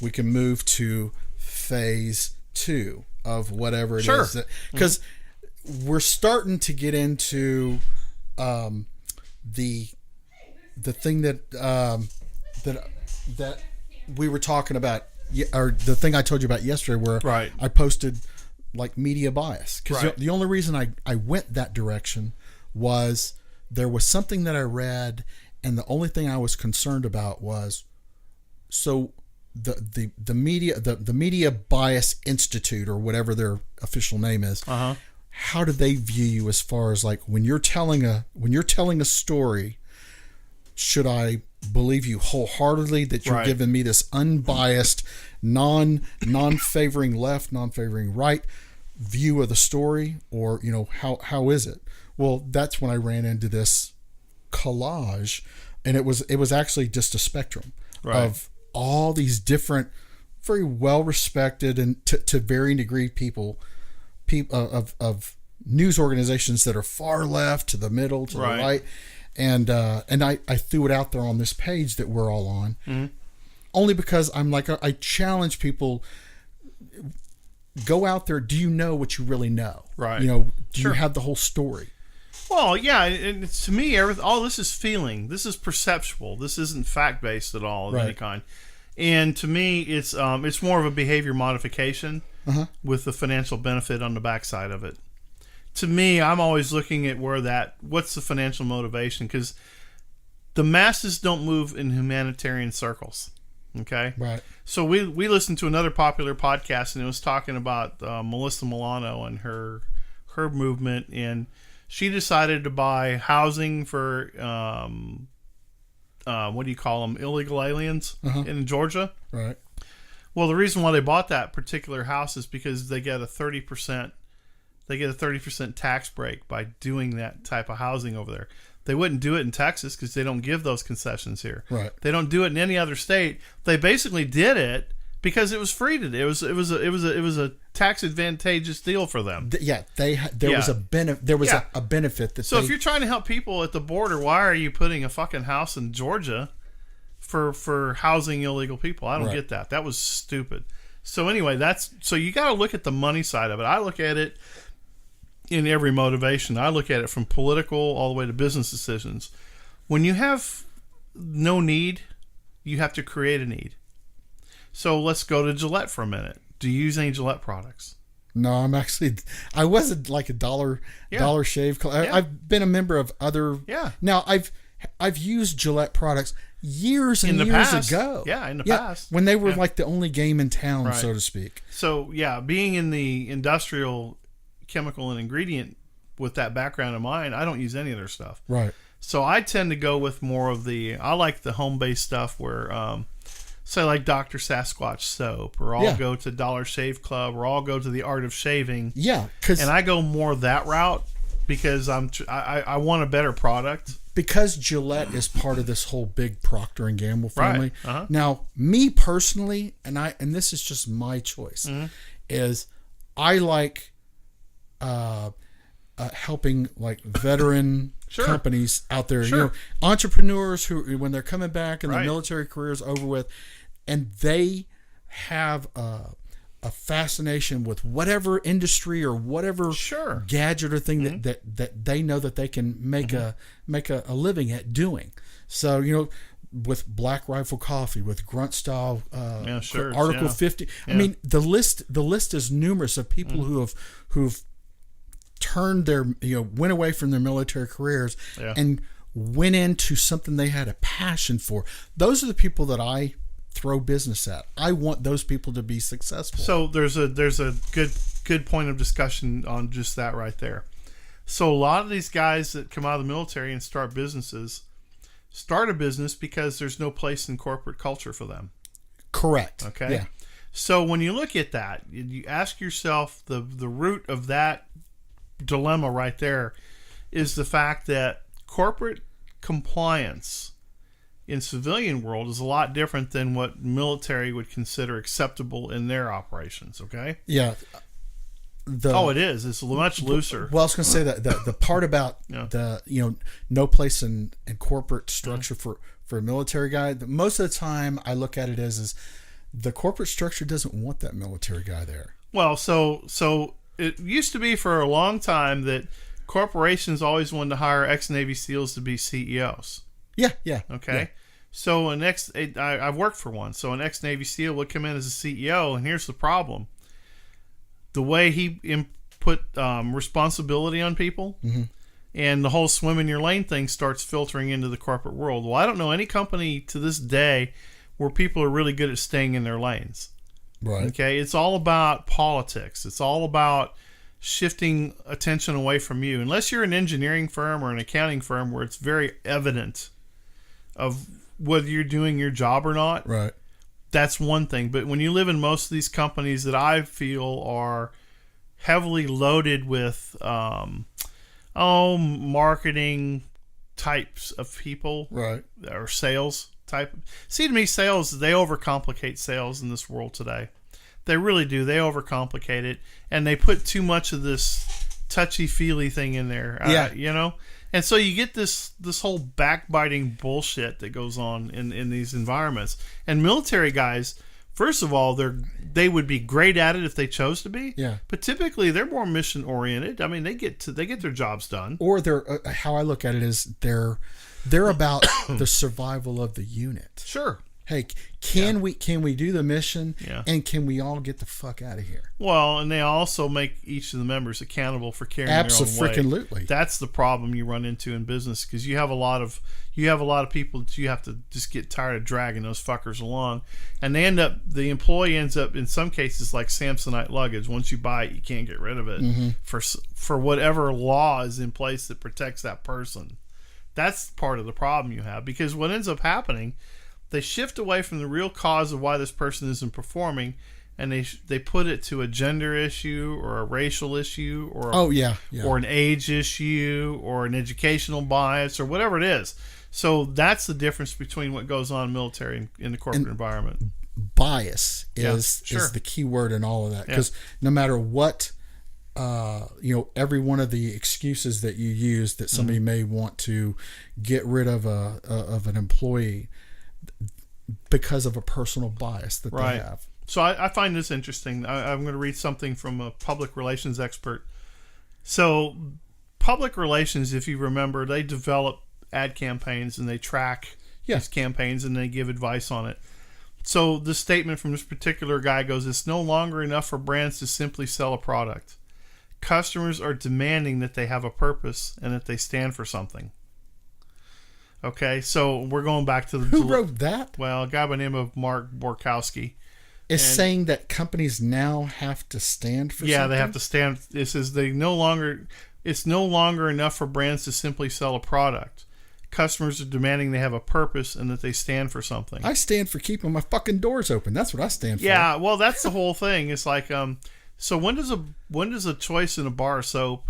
we can move to phase 2 of whatever it is. Because we're starting to get into the thing that we were talking about, or the thing I told you about yesterday, where I posted like media bias. Because the only reason I went that direction was there was something that I read, and the only thing I was concerned about was the Media Bias Institute, or whatever their official name is. How do they view you as far as like when you're telling a story? Should I believe you wholeheartedly that you're giving me this unbiased, non-favoring left, non-favoring right view of the story, or how is it? Well, that's when I ran into this collage, and it was actually just a spectrum of all these different very well respected and to varying degree people of news organizations that are far left to the middle to the right, and I threw it out there on this page that we're all on, only because I'm like, I challenge people. Go out there. Do you know what you really know? Right. Do you have the whole story? Well, yeah. And to me, all this is feeling. This is perceptual. This isn't fact based at all of any kind. And to me, it's more of a behavior modification with the financial benefit on the backside of it. To me, I'm always looking at what's the financial motivation, because the masses don't move in humanitarian circles. Okay. Right. So we listened to another popular podcast, and it was talking about Melissa Milano and her movement, and she decided to buy housing for what do you call them, illegal aliens in Georgia. Right. Well, the reason why they bought that particular house is because they get a 30% tax break by doing that type of housing over there. They wouldn't do it in Texas because they don't give those concessions here. Right. They don't do it in any other state. They basically did it because it was free to do. It was a tax advantageous deal for them. There was a benefit that. So if you're trying to help people at the border, why are you putting a fucking house in Georgia for housing illegal people? I don't get that. That was stupid. So anyway, so you got to look at the money side of it. I look at it in every motivation. I look at it from political all the way to business decisions. When you have no need, you have to create a need. So let's go to Gillette for a minute. Do you use any Gillette products? No, I wasn't like a dollar shave. I've been a member of other. Yeah. Now I've used Gillette products years and years ago. Yeah, in the past. When they were like the only game in town, so to speak. So yeah, being in the industrial chemical and ingredient with that background in mind, I don't use any of their stuff. Right. So I tend to go with more of I like the home-based stuff where, say like Dr. Sasquatch soap, or I'll go to Dollar Shave Club, or I'll go to the Art of Shaving. Yeah. And I go more that route because I want a better product. Because Gillette is part of this whole big Procter & Gamble family. Right. Now, me personally, and this is just my choice, is I like helping like veteran companies out there, entrepreneurs who, when they're coming back and their military careers over with, and they have a fascination with whatever industry or whatever gadget or thing that they know that they can make a living at doing. So with Black Rifle Coffee, with Grunt Style, Article 50. I mean, the list is numerous of people who've turned their went away from their military careers and went into something they had a passion for. Those are the people that I throw business at. I want those people to be successful. So there's a good point of discussion on just that right there. So a lot of these guys that come out of the military and start a business because there's no place in corporate culture for them. Correct. Okay. Yeah. So when you look at that, you ask yourself the root of that dilemma right there is the fact that corporate compliance in civilian world is a lot different than what military would consider acceptable in their operations. Okay. Yeah. It is. It's much looser. Well, I was going to say that the part about the no place in corporate structure for a military guy. Most of the time, I look at it as the corporate structure doesn't want that military guy there. Well, so it used to be for a long time that corporations always wanted to hire ex-Navy SEALs to be CEOs. Yeah. Okay. Yeah. So I've worked for one. So an ex-Navy SEAL would come in as a CEO, and here's the problem. The way he put responsibility on people and the whole swim in your lane thing starts filtering into the corporate world. Well, I don't know any company to this day where people are really good at staying in their lanes. Right. Okay. It's all about politics. It's all about shifting attention away from you. Unless you're an engineering firm or an accounting firm where it's very evident of whether you're doing your job or not. Right. That's one thing. But when you live in most of these companies that I feel are heavily loaded with marketing types of people, right, or sales, type. See, to me, sales, they overcomplicate sales in this world today. They really do. They overcomplicate it, and they put too much of this touchy-feely thing in there. You know? And so you get this whole backbiting bullshit that goes on in these environments. And military guys, first of all, they would be great at it if they chose to be. Yeah. But typically, they're more mission-oriented. I mean, they get their jobs done. Or they're how I look at it is they're about the survival of the unit. Sure. Hey, can we do the mission? Yeah. And can we all get the fuck out of here? Well, and they also make each of the members accountable for carrying their own weight. Absolutely. That's the problem you run into in business, because you have a lot of people that you have to just get tired of dragging those fuckers along, and the employee ends up in some cases like Samsonite luggage. Once you buy it, you can't get rid of it for whatever law is in place that protects that person. That's part of the problem you have, because what ends up happening, they shift away from the real cause of why this person isn't performing, and they put it to a gender issue or a racial issue or or an age issue or an educational bias or whatever it is. So that's the difference between what goes on in military and in the corporate environment. Bias is the key word in all of that, because no matter what, every one of the excuses that you use that somebody may want to get rid of an employee because of a personal bias that they have. So I find this interesting. I'm going to read something from a public relations expert. So public relations, if you remember, they develop ad campaigns and they track these campaigns and they give advice on it. So the statement from this particular guy goes, "It's no longer enough for brands to simply sell a product. Customers are demanding that they have a purpose and that they stand for something." Okay, so we're going back to who wrote that? Well, a guy by the name of Mark Borkowski is saying that companies now have to stand for something. Yeah, they have to stand. It says it's no longer enough for brands to simply sell a product. Customers are demanding they have a purpose and that they stand for something. I stand for keeping my fucking doors open. That's what I stand for. Yeah, well, that's the whole thing. It's like, so when does a choice in a bar of soap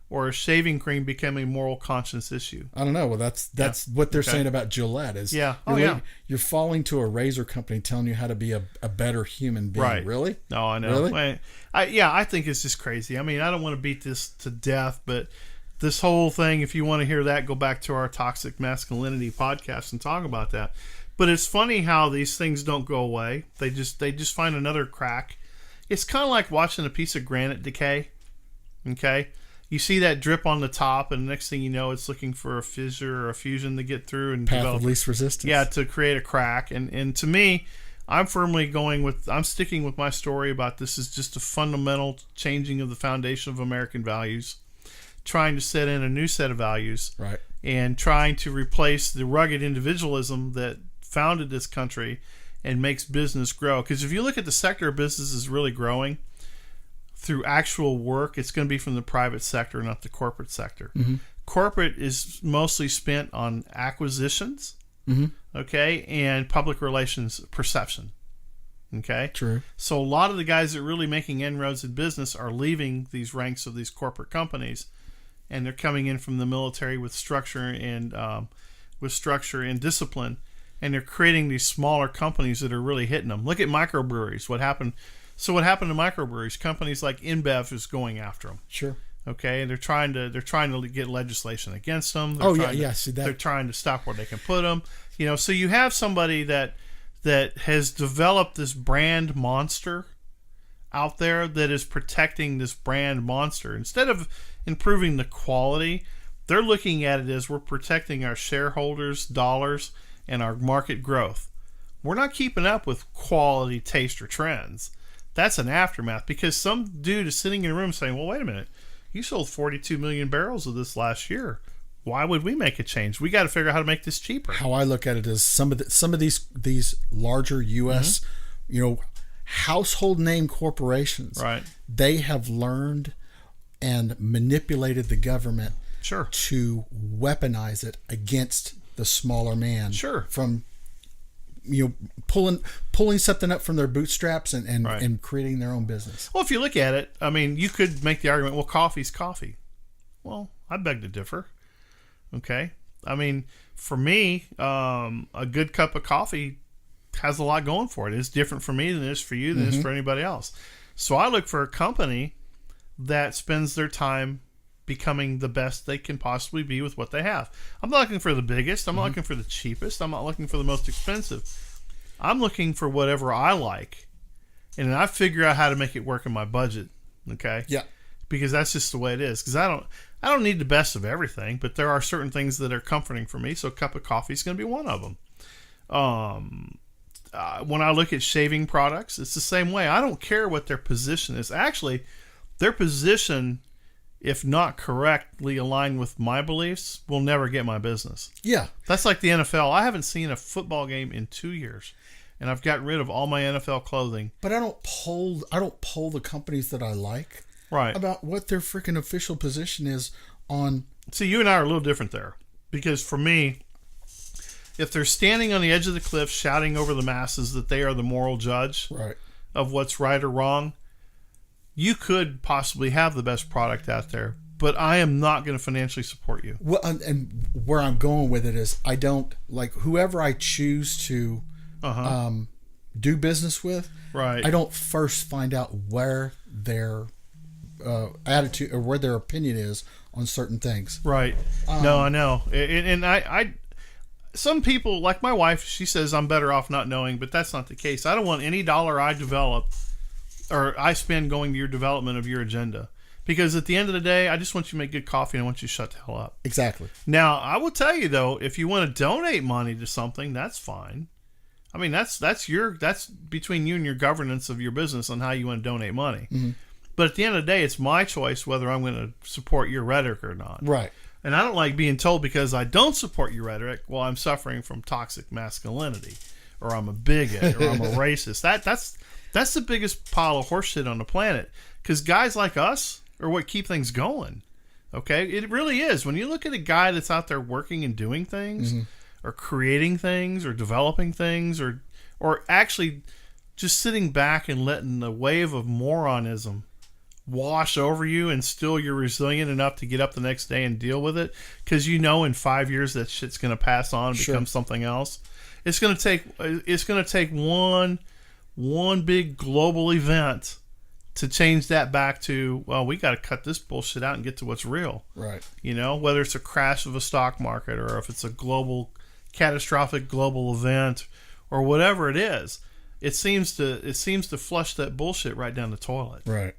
or a shaving cream become a moral conscience issue? I don't know. Well, that's what they're saying about Gillette is you're falling to a razor company telling you how to be a better human being. Right. Really? No, I know. Really? I think it's just crazy. I mean, I don't want to beat this to death, but this whole thing, if you want to hear that, go back to our Toxic Masculinity podcast and talk about that. But it's funny how these things don't go away. They just find another crack. It's kind of like watching a piece of granite decay. Okay? You see that drip on the top, and the next thing you know, it's looking for a fissure or a fusion to get through and path of least resistance. Yeah, to create a crack. And to me, I'm sticking with my story about this is just a fundamental changing of the foundation of American values, trying to set in a new set of values, right, and trying to replace the rugged individualism that founded this country and makes business grow. Because if you look at the sector of business is really growing through actual work, it's going to be from the private sector, not the corporate sector. Mm-hmm. Corporate is mostly spent on acquisitions, okay, and public relations perception. Okay? True. So a lot of the guys that are really making inroads in business are leaving these ranks of these corporate companies, and they're coming in from the military with structure and discipline, and they're creating these smaller companies that are really hitting them. Look at microbreweries. What happened to microbreweries? Companies like InBev is going after them. Sure. Okay, they're trying to get legislation against them. See that. They're trying to stop where they can put them. So you have somebody that has developed this brand monster out there that is protecting this brand monster. Instead of improving the quality, they're looking at it as we're protecting our shareholders' dollars and our market growth. We're not keeping up with quality, taste, or trends. That's an aftermath, because some dude is sitting in a room saying, well, wait a minute, you sold 42 million barrels of this last year. Why would we make a change? We got to figure out how to make this cheaper. How I look at it is some of these larger U.S. Household name corporations. Right. They have learned and manipulated the government. Sure. To weaponize it against the smaller man. Sure. From pulling something up from their bootstraps and creating their own business. Well, if you look at it, I mean, you could make the argument, well, coffee's coffee. Well, I beg to differ. Okay. I mean, for me, a good cup of coffee has a lot going for it. It's different for me than it is for you, than it is for anybody else. So I look for a company that spends their time becoming the best they can possibly be with what they have. I'm not looking for the biggest. I'm not looking for the cheapest. I'm not looking for the most expensive. I'm looking for whatever I like, and I figure out how to make it work in my budget. Okay. Yeah. Because that's just the way it is. Because I don't need the best of everything, but there are certain things that are comforting for me. So a cup of coffee is going to be one of them. When I look at shaving products, it's the same way. I don't care what their position is. Actually, their position, if not correctly aligned with my beliefs, will never get my business. Yeah. That's like the NFL. I haven't seen a football game in 2 years, and I've gotten rid of all my NFL clothing. But I don't poll the companies that I like about what their freaking official position is on. See, you and I are a little different there, because for me, if they're standing on the edge of the cliff shouting over the masses that they are the moral judge of what's right or wrong, you could possibly have the best product out there, but I am not going to financially support you. Well, and where I'm going with it is, I don't like whoever I choose to do business with. Right. I don't first find out where their attitude or where their opinion is on certain things. Right. No, I know. And I some people, like my wife, she says I'm better off not knowing, but that's not the case. I don't want any dollar I develop or I spend going to your development of your agenda. Because at the end of the day, I just want you to make good coffee and I want you to shut the hell up. Exactly. Now, I will tell you, though, if you want to donate money to something, that's fine. I mean, that's between you and your governance of your business on how you want to donate money. Mm-hmm. But at the end of the day, it's my choice whether I'm going to support your rhetoric or not. Right. And I don't like being told because I don't support your rhetoric, well, I'm suffering from toxic masculinity, or I'm a bigot, or I'm a racist. That's the biggest pile of horseshit on the planet. Because guys like us are what keep things going. Okay? It really is. When you look at a guy that's out there working and doing things, or creating things, or developing things, or actually just sitting back and letting the wave of moronism wash over you and still you're resilient enough to get up the next day and deal with it, because you know in 5 years that shit's going to pass on and become something else. It's going to take one big global event to change that back to, well, we got to cut this bullshit out and get to what's real. Right. You know, whether it's a crash of a stock market or if it's a catastrophic global event or whatever it is, it seems to flush that bullshit right down the toilet. Right.